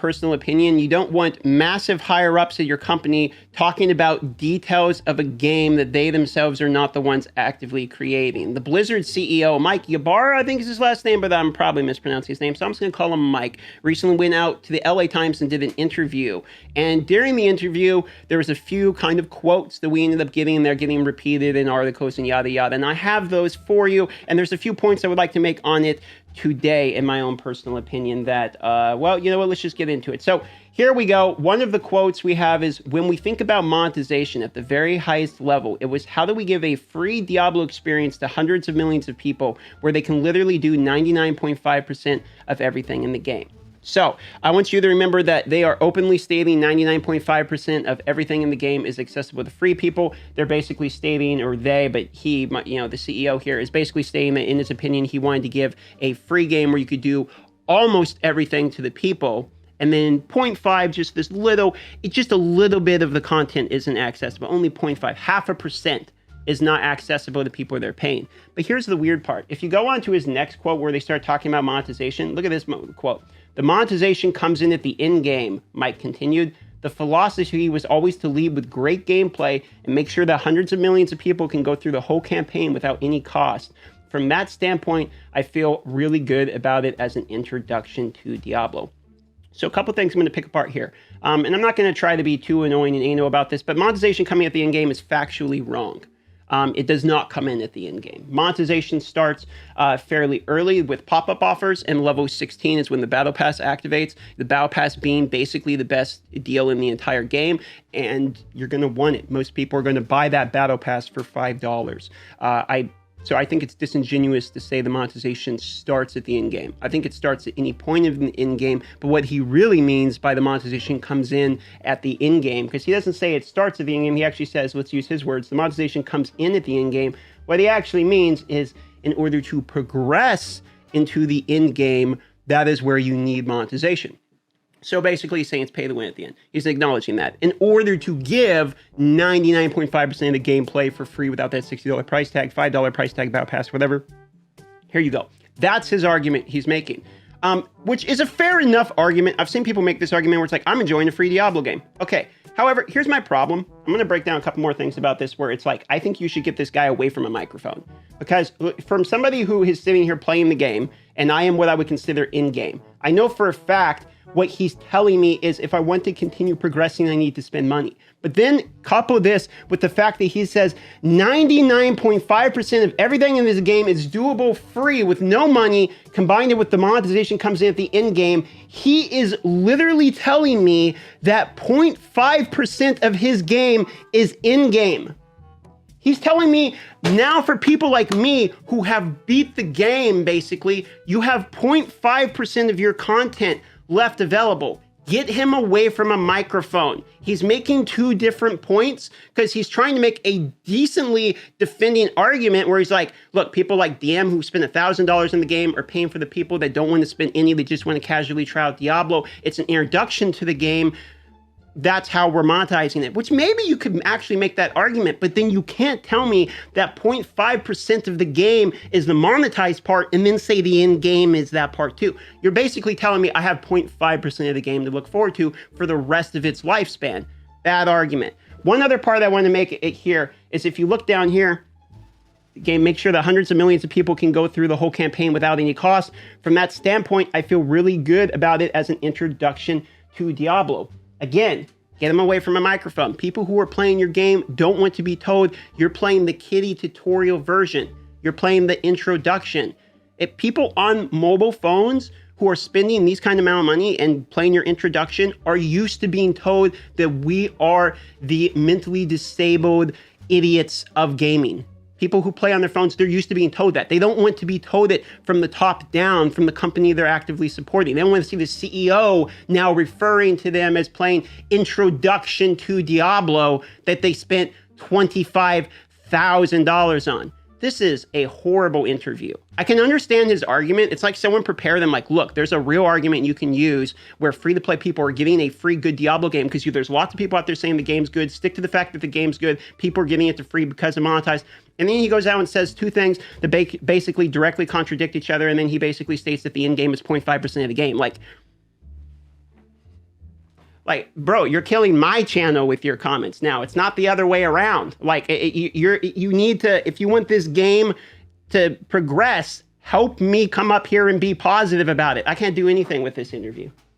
personal opinion. You don't want massive higher ups at your company talking about details of a game that they themselves are not the ones actively creating. The Blizzard CEO, Mike Ybarra, I think is his last name, but I'm probably mispronouncing his name, so I'm just going to call him Mike, recently went out to the LA Times and did an interview. And during the interview, there was a few kind of quotes that we ended up getting, and they're getting repeated in articles and yada yada. And I have those for you, and there's a few points I would like to make on it today, in my own personal opinion, that, well, you know what, let's just get into it. So here we go. One of the quotes we have is, when we think about monetization at the very highest level, it was, how do we give a free Diablo experience to hundreds of millions of people where they can literally do 99.5% of everything in the game? So I want you to remember that they are openly stating 99.5% of everything in the game is accessible to free people. They're basically stating, or they, but he, you know, the CEO here is basically stating that in his opinion, he wanted to give a free game where you could do almost everything to the people. And then 0.5, just this little, just a little bit of the content isn't accessible, only 0.5, 0.5% is not accessible to people they're paying. But here's the weird part. If you go on to his next quote where they start talking about monetization, look at this quote. The monetization comes in at the end game, Mike continued. The philosophy was always to lead with great gameplay and make sure that hundreds of millions of people can go through the whole campaign without any cost. From that standpoint, I feel really good about it as an introduction to Diablo. So a couple things I'm going to pick apart here. And I'm not going to try to be too annoying and anal about this, but monetization coming at the end game is factually wrong. It does not come in at the end game. Monetization starts fairly early with pop-up offers, and level 16 is when the Battle Pass activates. The Battle Pass being basically the best deal in the entire game, and you're going to want it. Most people are going to buy that Battle Pass for $5. So I think it's disingenuous to say the monetization starts at the end game. I think it starts at any point of the end game, but what he really means by the monetization comes in at the end game, because he doesn't say it starts at the end game. He actually says, let's use his words, the monetization comes in at the end game. What he actually means is, in order to progress into the end game, that is where you need monetization. So basically he's saying it's pay to win at the end. He's acknowledging that. In order to give 99.5% of the gameplay for free without that $60 price tag, $5 price tag, Battle Pass, whatever, here you go. That's his argument he's making, which is a fair enough argument. I've seen people make this argument where it's like, I'm enjoying a free Diablo game. Okay, however, here's my problem. I'm going to break down a couple more things about this where it's like, I think you should get this guy away from a microphone. Because from somebody who is sitting here playing the game, and I am what I would consider in-game, I know for a fact what he's telling me is, if I want to continue progressing, I need to spend money. But then couple this with the fact that he says 99.5% of everything in this game is doable free with no money, combined it with the monetization comes in at the end game. He is literally telling me that 0.5% of his game is in-game. He's telling me now, for people like me who have beat the game, basically, you have 0.5% of your content left available. Get him away from a microphone. He's making two different points because he's trying to make a decently defending argument where he's like, look, people like DM who spend $1,000 in the game are paying for the people that don't want to spend any, they just want to casually try out Diablo. It's an introduction to the game. That's how we're monetizing it, which maybe you could actually make that argument, but then you can't tell me that 0.5% of the game is the monetized part and then say the end game is that part too. You're basically telling me I have 0.5% of the game to look forward to for the rest of its lifespan. Bad argument. One other part I want to make it here is, if you look down here, game, make sure that hundreds of millions of people can go through the whole campaign without any cost. From that standpoint, I feel really good about it as an introduction to Diablo. Again, get them away from a microphone. People who are playing your game don't want to be told you're playing the kiddie tutorial version. You're playing the introduction. If people on mobile phones who are spending these kind of amount of money and playing your introduction are used to being told that we are the mentally disabled idiots of gaming. People who play on their phones, they're used to being told that. They don't want to be told it from the top down, from the company they're actively supporting. They don't want to see the CEO now referring to them as playing introduction to Diablo that they spent $25,000 on. This is a horrible interview. I can understand his argument. It's like someone prepare them like, look, there's a real argument you can use where free-to-play people are getting a free good Diablo game because there's lots of people out there saying the game's good. Stick to the fact that the game's good. People are getting it to free because of monetized. And then he goes out and says two things that basically directly contradict each other. And then he basically states that the end game is 0.5% of the game. Like, Like, bro, you're killing my channel with your comments now. It's not the other way around. Like, you need to, if you want this game to progress, help me come up here and be positive about it. I can't do anything with this interview.